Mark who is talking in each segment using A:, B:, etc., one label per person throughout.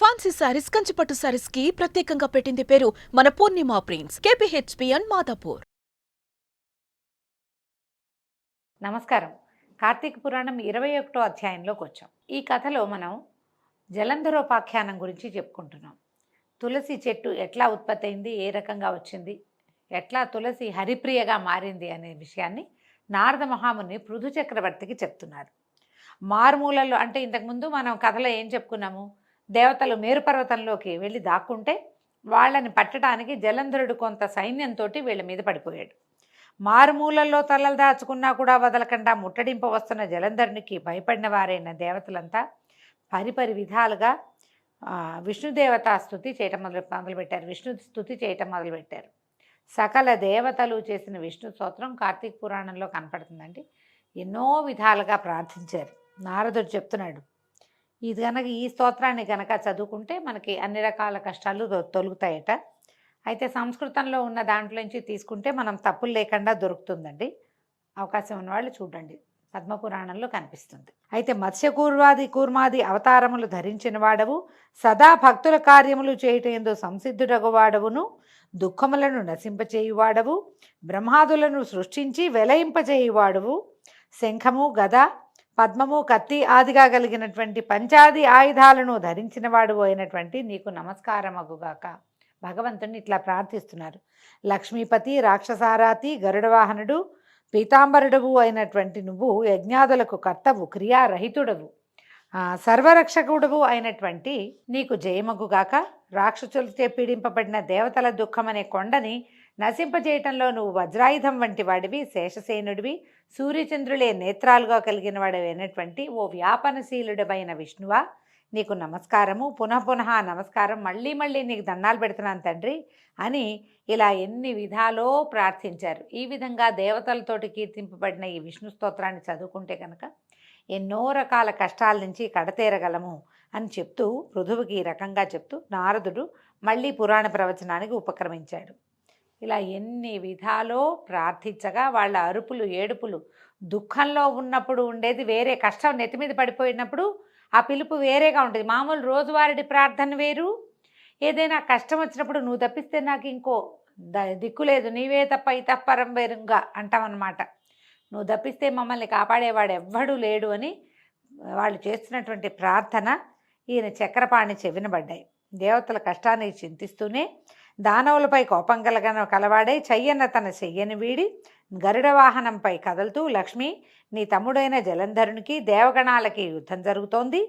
A: Fancy saris, కంచిపట్టు సారీస్ కి ప్రత్యేకంగా పెట్టింది పేరు మన పూర్ణిమ ప్రింట్స్, KPHP మాదాపూర్.
B: నమస్కారం. కార్తీక పురాణం 21వ అధ్యాయంలోకి వచ్చాం. ఈ కథలో మనం జలంధరోపాఖ్యానం గురించి చెప్పుకుంటున్నాం. తులసి చెట్టు ఎట్లా ఉత్పత్తి అయింది, ఏ రకంగా వచ్చింది, ఎట్లా తులసి హరిప్రియగా మారింది అనే విషయాన్ని నారద మహాముని పృథు చక్రవర్తికి చెప్తున్నారు. మారుమూలల్లో అంటే ఇంతకుముందు మనం కథలో ఏం చెప్పుకున్నాము, దేవతలు మేరుపర్వతంలోకి వెళ్ళి దాక్కుంటే వాళ్ళని పట్టడానికి జలంధరుడు కొంత సైన్యంతో వీళ్ళ మీద పడిపోయాడు. మారుమూలల్లో తలలు దాచుకున్నా కూడా వదలకుండా ముట్టడింప వస్తున్న జలంధరునికి భయపడిన వారైన దేవతలంతా పరిపరి విధాలుగా విష్ణుదేవతా స్తుతి చేయటం మొదలుపెట్టారు. విష్ణు స్తుతి చేయటం మొదలుపెట్టారు. సకల దేవతలు చేసిన విష్ణు స్తోత్రం కార్తీక పురాణంలో కనపడుతుందండి. ఎన్నో విధాలుగా ప్రార్థించారు. నారదుడు చెప్తున్నాడు, ఇది కనుక ఈ స్తోత్రాన్ని కనుక చదువుకుంటే మనకి అన్ని రకాల కష్టాలు తొలుగుతాయట. అయితే సంస్కృతంలో ఉన్న దాంట్లోంచి తీసుకుంటే మనం తప్పులు లేకుండా దొరుకుతుందండి. అవకాశం ఉన్నవాళ్ళు చూడండి, పద్మపురాణంలో కనిపిస్తుంది. అయితే కూర్మాది అవతారములు ధరించిన వాడవు, సదా భక్తుల కార్యములు చేయటందు సంసిద్ధుడగువాడవును, దుఃఖములను నశింపచేయువాడవు, బ్రహ్మాదులను సృష్టించి వెలయింపచేయువాడవు, శంఖము గద పద్మము కత్తి ఆదిగా కలిగినటువంటి పంచాది ఆయుధాలను ధరించిన వాడు అయినటువంటి నీకు నమస్కారమగుగాక. భగవంతుని ఇట్లా ప్రార్థిస్తున్నారు. లక్ష్మీపతి, రాక్షసారాతి, గరుడవాహనుడు, పీతాంబరుడవు అయినటువంటి నువ్వు యజ్ఞాదులకు కర్తవు, క్రియారహితుడవు, సర్వరక్షకుడవు అయినటువంటి నీకు జయమగుగాక. రాక్షసులచే పీడింపబడిన దేవతల దుఃఖమనే కొండని నశింపజేయటంలో నువ్వు వజ్రాయుధం వంటి వాడివి, శేషసేనుడివి, సూర్యచంద్రులే నేత్రాలుగా కలిగిన వాడివైనటువంటి ఓ వ్యాపనశీలుడమైన విష్ణువా, నీకు నమస్కారము, పునః నమస్కారం, మళ్ళీ నీకు దండాలు పెడుతున్నాను తండ్రి అని ఇలా ఎన్ని విధాలో ప్రార్థించారు. ఈ విధంగా దేవతలతోటి కీర్తింపబడిన ఈ విష్ణు స్తోత్రాన్ని చదువుకుంటే కనుక ఎన్నో రకాల కష్టాల నుంచి కడతేరగలము అని చెప్తూ పృథువుకి ఈ రకంగా చెప్తూ నారదుడు మళ్ళీ పురాణ ప్రవచనానికి ఉపక్రమించాడు. ఇలా ఎన్ని విధాలో ప్రార్థించగా వాళ్ళ అరుపులు ఏడుపులు, దుఃఖంలో ఉన్నప్పుడు ఉండేది వేరే, కష్టం నెత్తి మీద పడిపోయినప్పుడు ఆ పిలుపు వేరేగా ఉంటుంది. మామూలు రోజువారీ ప్రార్థన వేరు, ఏదైనా కష్టం వచ్చినప్పుడు నువ్వు తప్పిస్తే నాకు ఇంకో దిక్కు లేదు, నీవే తప్ప ఇతఃపరం వేరుగా అంటామన్నమాట. నువ్వు తప్పిస్తే మమ్మల్ని కాపాడేవాడు ఎవ్వడూ లేడు అని వాళ్ళు చేస్తున్నటువంటి ప్రార్థన ఈయన చక్రపాణి చెవినబడ్డాయి. దేవతల కష్టాన్ని చింతిస్తూనే దానవులపై కోపం కలవాడై చెయ్యన్న తన చెయ్యని వీడి గరుడ వాహనంపై కదులుతూ, లక్ష్మి నీ తమ్ముడైన జలంధరునికి దేవగణాలకి యుద్ధం జరుగుతోంది,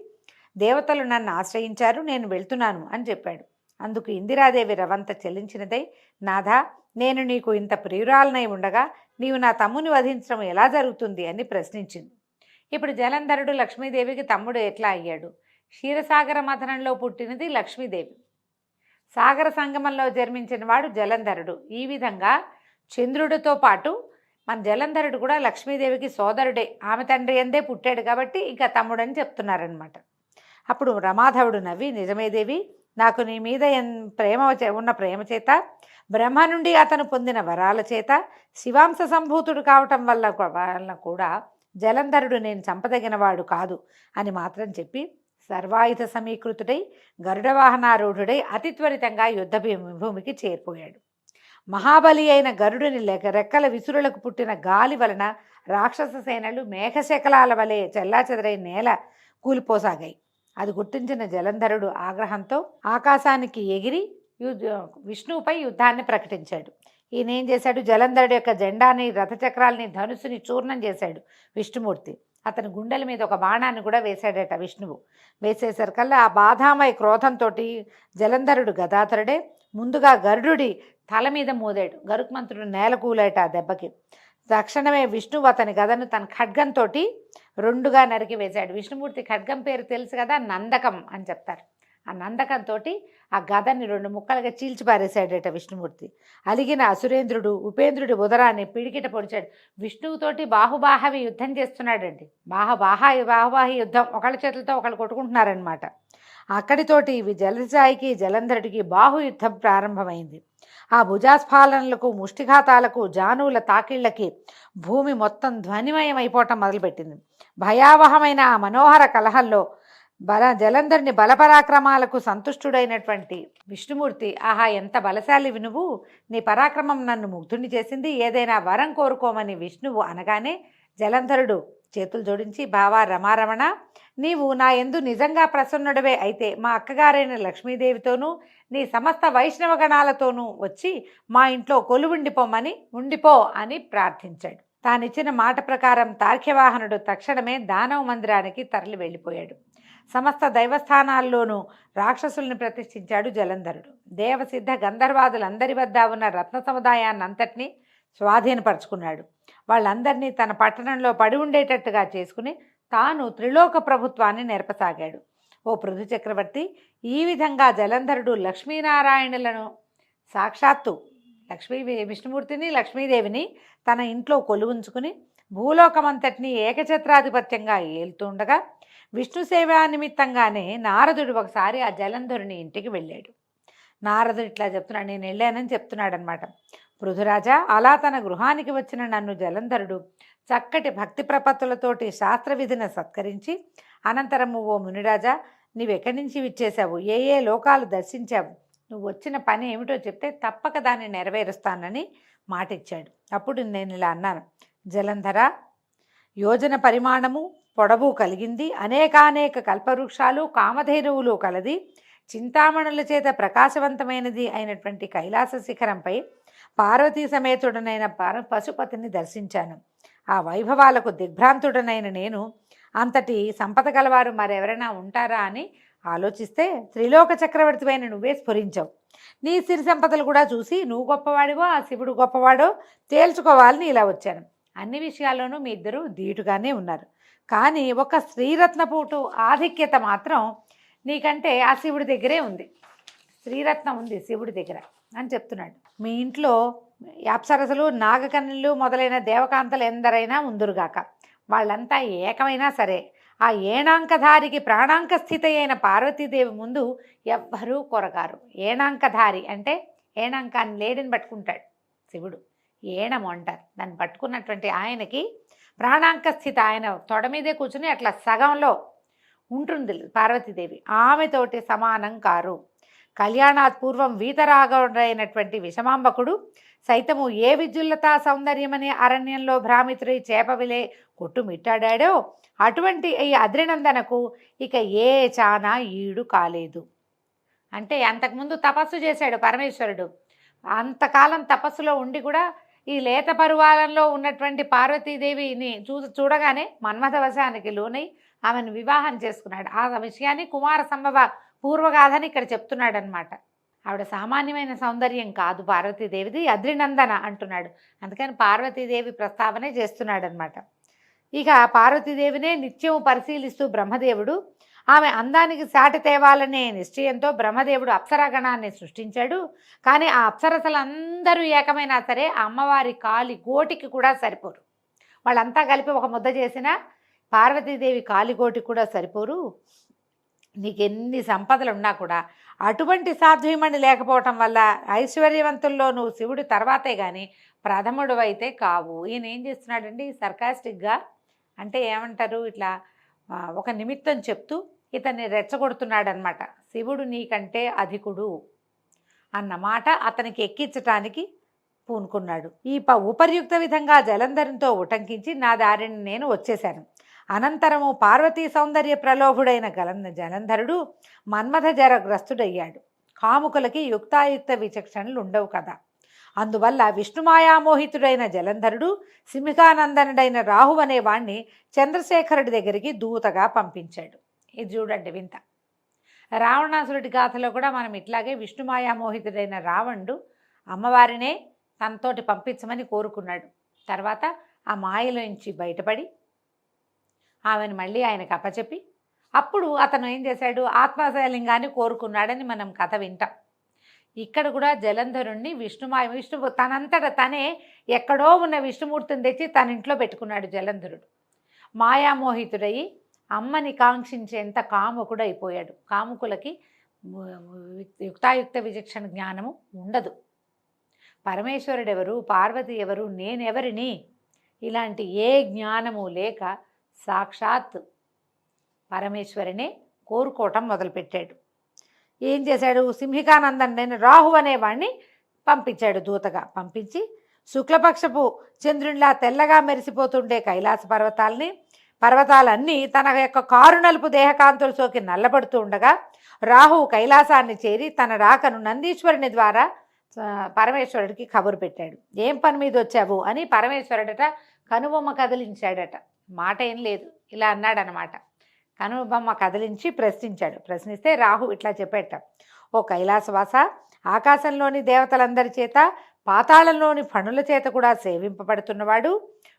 B: దేవతలు నన్ను ఆశ్రయించారు, నేను వెళ్తున్నాను అని చెప్పాడు. అందుకు ఇందిరాదేవి రవంత చెల్లించినదై, నాథా నేను నీకు ఇంత ప్రియురాలనై ఉండగా నీవు నా తమ్ముని వధించడం ఎలా జరుగుతుంది అని ప్రశ్నించింది. ఇప్పుడు జలంధరుడు లక్ష్మీదేవికి తమ్ముడు ఎట్లా అయ్యాడు? క్షీరసాగర మథనంలో పుట్టినది లక్ష్మీదేవి, సాగర సంగమంలో జన్మించిన వాడు జలంధరుడు. ఈ విధంగా చంద్రుడితో పాటు మన జలంధరుడు కూడా లక్ష్మీదేవికి సోదరుడే, ఆమె తండ్రి అందే పుట్టాడు కాబట్టి ఇక తమ్ముడని చెప్తున్నారనమాట. అప్పుడు రమాధవుడు నవ్వి, నిజమేదేవి, నాకు నీ మీద ఉన్న ప్రేమ చేత, బ్రహ్మ నుండి అతను పొందిన వరాల చేత, శివాంశ సంభూతుడు కావటం వల్ల కూడా జలంధరుడు నేను చంపదగినవాడు కాదు అని మాత్రం చెప్పి సర్వాయుధ సమీకృతుడై గరుడవాహనారూఢుడై అతి త్వరితంగా యుద్ధ భూమికి చేరిపోయాడు. మహాబలి అయిన గరుడుని రెక్కల విసురులకు పుట్టిన గాలి వలన రాక్షస సేనలు మేఘశకలాల వలె చెల్లాచెదరై నేల కూలిపోసాగాయి. అది గుర్తించిన జలంధరుడు ఆగ్రహంతో ఆకాశానికి ఎగిరి విష్ణువుపై యుద్ధాన్ని ప్రకటించాడు. ఈయన ఏం చేశాడు, జలంధరుడు యొక్క జెండాని, రథచక్రాలని, ధనుసుని చూర్ణం చేశాడు విష్ణుమూర్తి. అతని గుండెల మీద ఒక బాణాన్ని కూడా వేశాడట విష్ణువు. వేసేసరికల్లా ఆ బాధామయ క్రోధంతో జలంధరుడు గదాధరుడే ముందుగా గరుడుడి తల మీద మోదాడు. గరుత్మంతుడు నేల కూలాట ఆ దెబ్బకి. తక్షణమే విష్ణువు అతని గదను తన ఖడ్గంతో రెండుగా నరికి వేశాడు. విష్ణుమూర్తి ఖడ్గం పేరు తెలుసు కదా, నందకం అని చెప్తారు. ఆ నందకంతో ఆ గదని రెండు ముక్కలుగా చీల్చిపారేశాడట విష్ణుమూర్తి. అలిగిన అసురేంద్రుడు ఉపేంద్రుడి ఉదరాన్ని పిడికిట పొడిచాడు. విష్ణువుతోటి బాహుబాహవి యుద్ధం చేస్తున్నాడండి. బాహుబాహి యుద్ధం, ఒకళ్ళ చేతులతో ఒకళ్ళు కొట్టుకుంటున్నారనమాట. అక్కడితోటి జలసాయికి జలంధరుడికి బాహుయుద్ధం ప్రారంభమైంది. ఆ భుజాస్ఫాలనలకు, ముష్టిఘాతాలకు, జానువుల తాకిళ్లకి భూమి మొత్తం ధ్వనిమయం అయిపోవటం మొదలుపెట్టింది. భయావహమైన ఆ మనోహర కలహంలో జలంధరుని బలపరాక్రమాలకు సంతుష్టుడైనటువంటి విష్ణుమూర్తి, ఆహా ఎంత బలశాలివి నువ్వు, నీ పరాక్రమం నన్ను ముగ్ధుని చేసింది, ఏదైనా వరం కోరుకోమని విష్ణువు అనగానే జలంధరుడు చేతులు జోడించి, బావా రమారమణ, నీవు నా యందు నిజంగా ప్రసన్నుడవే అయితే మా అక్కగారైన లక్ష్మీదేవితోనూ నీ సమస్త వైష్ణవ గణాలతోనూ వచ్చి మా ఇంట్లో ఉండిపో అని ప్రార్థించాడు. తానిచ్చిన మాట ప్రకారం తార్క్యవాహనుడు తక్షణమే దానవ మందిరానికి తరలి వెళ్ళిపోయాడు. సమస్త దైవస్థానాల్లోనూ రాక్షసుల్ని ప్రతిష్ఠించాడు జలంధరుడు. దేవసిద్ధ గంధర్వాదులందరి వద్ద ఉన్న రత్న సముదాయాన్నంతటినీ స్వాధీనపరుచుకున్నాడు. వాళ్ళందరినీ తన పట్టణంలో పడి ఉండేటట్టుగా చేసుకుని తాను త్రిలోక ప్రభుత్వాన్ని నెరపసాగాడు. ఓ పృథు చక్రవర్తి, ఈ విధంగా జలంధరుడు లక్ష్మీనారాయణులను సాక్షాత్తు విష్ణుమూర్తిని లక్ష్మీదేవిని తన ఇంట్లో కొలువుంచుకుని భూలోకమంతటినీ ఏకఛత్రాధిపత్యంగా ఏలుతుండగా విష్ణు సేవా నిమిత్తంగానే నారదుడు ఒకసారి ఆ జలంధరుని ఇంటికి వెళ్ళాడు. నారదుడు ఇట్లా చెప్తున్నాడు, నేను వెళ్ళానని చెప్తున్నాడనమాట. పృథురాజా, అలా తన గృహానికి వచ్చిన నన్ను జలంధరుడు చక్కటి భక్తి ప్రపత్తులతోటి శాస్త్రవిధిని సత్కరించి, అనంతరము ఓ మునిరాజా, నీవెక్కడి నుంచి విచ్చేశావు, ఏ ఏ లోకాలు దర్శించావు, నువ్వు వచ్చిన పని ఏమిటో చెప్తే తప్పక దాన్ని నెరవేరుస్తానని మాటిచ్చాడు. అప్పుడు నేను ఇలా అన్నాను, జలంధర, యోజన పరిమాణము పొడవు కలిగింది, అనేకానేక కల్పవృక్షాలు కామధేనువులు కలది, చింతామణుల చేత ప్రకాశవంతమైనది అయినటువంటి కైలాస శిఖరంపై పార్వతీ సమేతుడనైన పశుపతిని దర్శించాను. ఆ వైభవాలకు దిగ్భ్రాంతుడనైన నేను అంతటి సంపద గలవారు మరెవరైనా ఉంటారా అని ఆలోచిస్తే త్రిలోక చక్రవర్తిపైన నువ్వే స్ఫురించావు. నీ సిరి సంపదలు కూడా చూసి నువ్వు గొప్పవాడివో ఆ శివుడు గొప్పవాడో తేల్చుకోవాలని ఇలా వచ్చాను. అన్ని విషయాల్లోనూ మీ ఇద్దరు ధీటుగానే ఉన్నారు, కానీ ఒక శ్రీరత్నపూటు ఆధిక్యత మాత్రం నీకంటే ఆ శివుడి దగ్గరే ఉంది. శ్రీరత్నం ఉంది శివుడి దగ్గర అని చెప్తున్నాడు. మీ ఇంట్లో అప్సరసలు నాగకన్నులు మొదలైన దేవకాంతలు ఎందరైనా ఉందురుగాక, వాళ్ళంతా ఏకమైనా సరే ఆ ఏణాంకధారికి ప్రాణాంకస్థిత అయిన పార్వతీదేవి ముందు ఎవ్వరూ కొరగారు. ఏణాంకధారి అంటే ఏణాంకాన్ని లేడిని పట్టుకుంటాడు శివుడు, ఏణము అంటారు దాన్ని పట్టుకున్నటువంటి ఆయనకి ప్రాణాంకస్థిత, ఆయన తొడ మీదే కూర్చుని అట్లా సగంలో ఉంటుంది పార్వతీదేవి, ఆమెతోటి సమానం కారు. కళ్యాణాత్ పూర్వం వీతరాగైనటువంటి విషమాంబకుడు సైతము ఏ విద్యుల్లతా సౌందర్యమనే అరణ్యంలో భ్రామితుడై చేపవిలే కొట్టుమిట్టాడాడో అటువంటి ఈ అద్రినందనకు ఇక ఏ చానా ఈడు కాలేదు. అంటే అంతకుముందు తపస్సు చేశాడు పరమేశ్వరుడు, అంతకాలం తపస్సులో ఉండి కూడా ఈ లేత పరువాలంలో ఉన్నటువంటి పార్వతీదేవిని చూడగానే మన్మథవశానికి లోనై ఆమెను వివాహం చేసుకున్నాడు. ఆ విషయాన్ని కుమార సంభవ పూర్వగాథని ఇక్కడ చెప్తున్నాడు అనమాట. ఆవిడ సామాన్యమైన సౌందర్యం కాదు పార్వతీదేవిది, అద్రినందన అంటున్నాడు. అందుకని పార్వతీదేవి ప్రస్తావనే చేస్తున్నాడు అనమాట. ఇక పార్వతీదేవినే నిత్యం పరిశీలిస్తూ బ్రహ్మదేవుడు ఆమె అందానికి సాటి తేవాలనే నిశ్చయంతో బ్రహ్మదేవుడు అప్సరాగణాన్ని సృష్టించాడు. కానీ ఆ అప్సరసలందరూ ఏకమైనా సరే ఆ అమ్మవారి కాలి గోటికి కూడా సరిపోరు. వాళ్ళంతా కలిపి ఒక ముద్ద చేసినా పార్వతీదేవి కాలిగోటికి కూడా సరిపోరు. నీకెన్ని సంపదలు ఉన్నా కూడా అటువంటి సాధ్వీమణి లేకపోవటం వల్ల ఐశ్వర్యవంతుల్లో నువ్వు శివుడి తర్వాతే కానీ ప్రథముడు అయితే కావు. ఈయన ఏం చేస్తున్నాడండి సర్కాస్టిక్గా, అంటే ఏమంటారు, ఇట్లా ఒక నిమిత్తం చెప్తూ ఇతన్ని రెచ్చగొడుతున్నాడు అనమాట. శివుడు నీకంటే అధికుడు అన్నమాట అతనికి ఎక్కించటానికి పూనుకున్నాడు. ఈ ఉపర్యుక్త విధంగా జలంధరంతో ఉటంకించి నా దారిని నేను వచ్చేశాను. అనంతరము పార్వతీ సౌందర్య ప్రలోభుడైన జలంధరుడు మన్మథ జరగ్రస్తుడయ్యాడు. కాముకులకి యుక్తాయుక్త విచక్షణలు ఉండవు కదా. అందువల్ల విష్ణుమాయామోహితుడైన జలంధరుడు సింహికానందనుడైన రాహు అనే వాణ్ణి చంద్రశేఖరుడి దగ్గరికి దూతగా పంపించాడు. ఇది చూడండి వింత. రావణాసురుడి గాథలో కూడా మనం ఇట్లాగే విష్ణుమాయామోహితుడైన రావణుడు అమ్మవారినే తనతోటి పంపించమని కోరుకున్నాడు. తర్వాత ఆ మాయలోంచి బయటపడి ఆమెను మళ్ళీ ఆయనకు అప్పచెప్పి అప్పుడు అతను ఏం చేశాడు, ఆత్మశలింగాన్ని కోరుకున్నాడని మనం కథ వింటాం. ఇక్కడ కూడా జలంధరుణ్ణి విష్ణు తనంతట తనే ఎక్కడో ఉన్న విష్ణుమూర్తిని తెచ్చి తన ఇంట్లో పెట్టుకున్నాడు జలంధరుడు. మాయామోహితుడయి అమ్మని కాంక్షించేంత కాముకుడు అయిపోయాడు. కాముకులకి యుక్తాయుక్త విచక్షణ జ్ఞానము ఉండదు. పరమేశ్వరుడెవరు, పార్వతి ఎవరు, నేనెవరిని, ఇలాంటి ఏ జ్ఞానము లేక సాక్షాత్ పరమేశ్వరినే కోరుకోవటం మొదలుపెట్టాడు. ఏం చేశాడు? సింహికానందన్ రాహు అనేవాడిని పంపించాడు. దూతగా పంపించి శుక్లపక్షపు చంద్రునిలా తెల్లగా మెరిసిపోతుండే కైలాస పర్వతాలన్నీ తన యొక్క కారు నలుపు దేహకాంతులు సోకి నల్లబడుతూ ఉండగా రాహువు కైలాసాన్ని చేరి తన రాకను నందీశ్వరుని ద్వారా పరమేశ్వరుడికి కబురు పెట్టాడు. ఏం పని మీద వచ్చావు అని పరమేశ్వరుడట కనుబొమ్మ కదిలించాడట. మాట ఏం లేదు, ఇలా అన్నాడనమాట. కనుబొమ్మ కదిలించి ప్రశ్నించాడు. ప్రశ్నిస్తే రాహు ఇట్లా చెప్పేట, ఓ కైలాసవాస, ఆకాశంలోని దేవతలందరి చేత పాతాళంలోని ఫణుల చేత కూడా సేవింపబడుతున్నవాడు,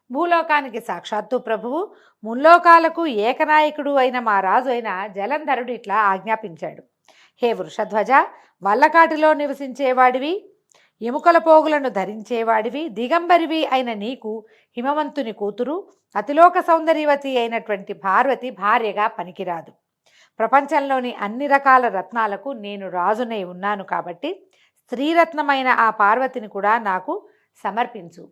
B: భూలోకానికి సాక్షాత్తు ప్రభువు, ముల్లోకాలకు ఏకనాయకుడు అయిన మా రాజు అయిన జలంధరుడు ఇట్లా ఆజ్ఞాపించాడు. హే వృషధ్వజ, వల్లకాటిలో నివసించేవాడివి, ఎముకల పోగులను ధరించేవాడివి, దిగంబరివి అయిన నీకు హిమవంతుని కూతురు, అతిలోక సౌందర్యవతి అయినటువంటి పార్వతి భార్యగా పనికిరాదు. ప్రపంచంలోని అన్ని రకాల రత్నాలకు నేను రాజునై ఉన్నాను కాబట్టి స్త్రీరత్నమైన ఆ పార్వతిని కూడా నాకు సమర్పించు.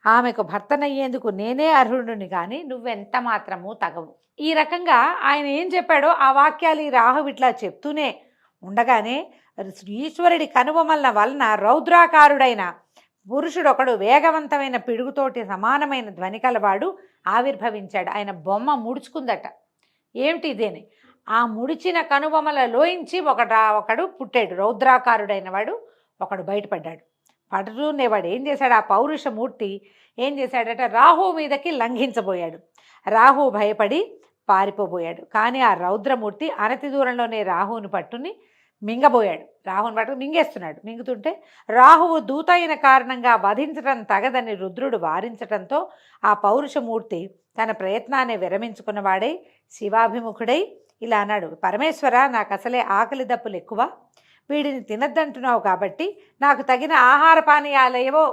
B: ఆమెకు భర్తనయ్యేందుకు నేనే అర్హుడిని కానీ నువ్వెంత మాత్రమూ తగవు. ఈ రకంగా ఆయన ఏం చెప్పాడో ఆ వాక్యాలు ఈ రాహు ఇట్లా చెప్తూనే ఉండగానే ఈశ్వరుడి కనుబొమల వలన రౌద్రాకారుడైన పురుషుడొకడు వేగవంతమైన పిడుగుతోటి సమానమైన ధ్వని కలవాడు ఆవిర్భవించాడు. ఆయన బొమ్మ ముడుచుకుందట. ఏమిటి ఇదేని? ఆ ముడిచిన కనుబొమలలోంచి ఒకడు పుట్టాడు. రౌద్రాకారుడైన వాడు ఒకడు బయటపడ్డాడు. పడుతూనేవాడు ఏం చేశాడు? ఆ పౌరుషమూర్తి ఏం చేశాడట? రాహు మీదకి లంఘించబోయాడు. రాహు భయపడి పారిపోబోయాడు. కానీ ఆ రౌద్రమూర్తి అనతి దూరంలోనే రాహువుని పట్టుని మింగబోయాడు. రాహుని పట్టుకు మింగేస్తున్నాడు. మింగుతుంటే రాహువు దూత అయిన కారణంగా వధించటం తగదని రుద్రుడు వారించటంతో ఆ పౌరుషమూర్తి తన ప్రయత్నాన్ని విరమించుకున్నవాడై శివాభిముఖుడై ఇలా అన్నాడు, పరమేశ్వర, నాకు అసలే ఆకలి దప్పులు ఎక్కువ, వీడిని తినద్దంటున్నావు కాబట్టి నాకు తగిన ఆహార పానీయాలేవో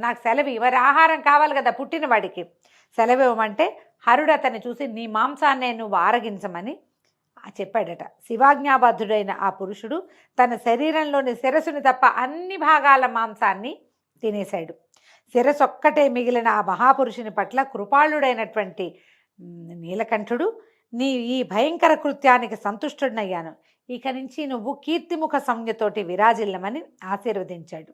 B: నాకు సెలవు, మరి ఆహారం కావాలి కదా పుట్టిన వాడికి, సెలవివ్వమంటే హరుడు అతన్ని చూసి నీ మాంసాన్ని నువ్వు ఆరగించమని చెప్పాడట. శివాజ్ఞాబద్ధుడైన ఆ పురుషుడు తన శరీరంలోని శిరస్సుని తప్ప అన్ని భాగాల మాంసాన్ని తినేశాడు. శిరస్సు ఒక్కటే మిగిలిన ఆ మహాపురుషుని పట్ల కృపాళుడైనటువంటి నీలకంఠుడు, నీ ఈ భయంకర కృత్యానికి సంతుష్టుడనయ్యాను, ఇక నుంచి నువ్వు కీర్తిముఖ సంజ్ఞతోటి విరాజిల్లమని ఆశీర్వదించాడు.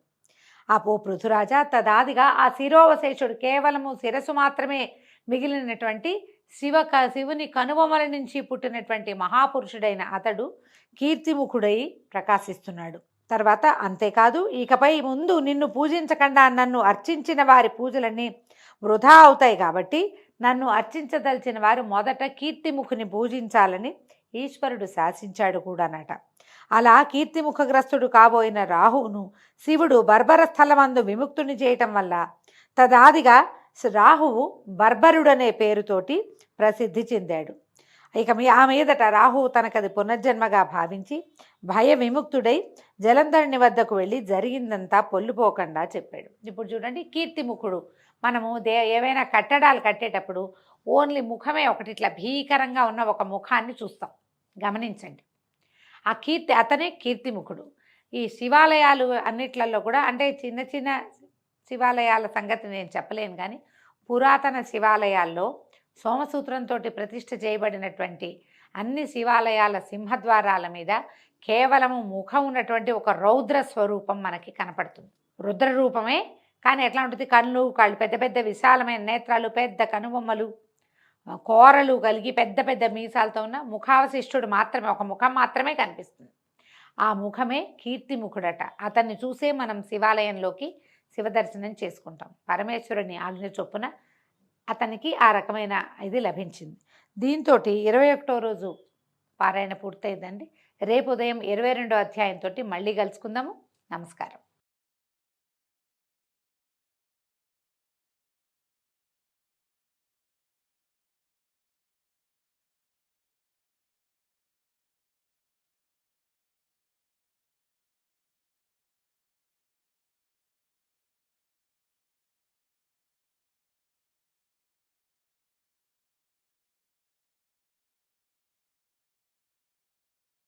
B: ఆ పృథురాజా, తదాదిగా ఆ శిరోవశేషుడు కేవలము శిరస్సు మాత్రమే మిగిలినటువంటి శివుని కనుబొమల నుంచి పుట్టినటువంటి మహాపురుషుడైన అతడు కీర్తిముఖుడై ప్రకాశిస్తున్నాడు. తర్వాత అంతేకాదు, ఇకపై ముందు నిన్ను పూజించకుండా నన్ను అర్చించిన వారి పూజలన్నీ వృధా అవుతాయి కాబట్టి నన్ను అర్చించదలిచిన వారు మొదట కీర్తిముఖుని పూజించాలని ఈశ్వరుడు శాసించాడు కూడానట. అలా కీర్తిముఖగ్రస్తుడు కాబోయిన రాహువును శివుడు బర్బర స్థలమందు విముక్తుని చేయటం వల్ల తదాదిగా రాహువు బర్బరుడనే పేరుతోటి ప్రసిద్ధి చెందాడు. ఇక ఆ మీదట రాహువు తనకది పునర్జన్మగా భావించి భయ విముక్తుడై జలంధరుని వద్దకు వెళ్ళి జరిగిందంతా పొల్లుపోకుండా చెప్పాడు. ఇప్పుడు చూడండి, కీర్తిముఖుడు, మనము ఏవైనా కట్టడాలు కట్టేటప్పుడు ఓన్లీ ముఖమే ఒకటి ఇట్లా భీకరంగా ఉన్న ఒక ముఖాన్ని చూస్తాం. గమనించండి, ఆ అతనే కీర్తిముఖుడు. ఈ శివాలయాలు అన్నిట్లలో కూడా, అంటే చిన్న చిన్న శివాలయాల సంగతి నేను చెప్పలేను, కానీ పురాతన శివాలయాల్లో సోమసూత్రంతో ప్రతిష్ఠ చేయబడినటువంటి అన్ని శివాలయాల సింహద్వారాల మీద కేవలము ముఖం ఉన్నటువంటి ఒక రౌద్ర స్వరూపం మనకి కనపడుతుంది. రుద్ర రూపమే, కానీ ఎట్లా ఉంటుంది? కళ్ళు పెద్ద పెద్ద విశాలమైన నేత్రాలు, పెద్ద కనుబొమ్మలు, కోరలు కలిగి పెద్ద పెద్ద మీసాలతో ఉన్న ముఖావశిష్టుడు మాత్రమే, ఒక ముఖం మాత్రమే కనిపిస్తుంది. ఆ ముఖమే కీర్తిముఖుడట. అతన్ని చూసే మనం శివాలయంలోకి శివదర్శనం చేసుకుంటాం. పరమేశ్వరుని ఆజ్ఞ చొప్పున అతనికి ఆ రకమైన ఇది లభించింది. దీంతో 21వ రోజు పారాయణ పూర్తయిందండి. రేపు ఉదయం 22వ అధ్యాయంతో మళ్ళీ కలుసుకుందాము. నమస్కారం.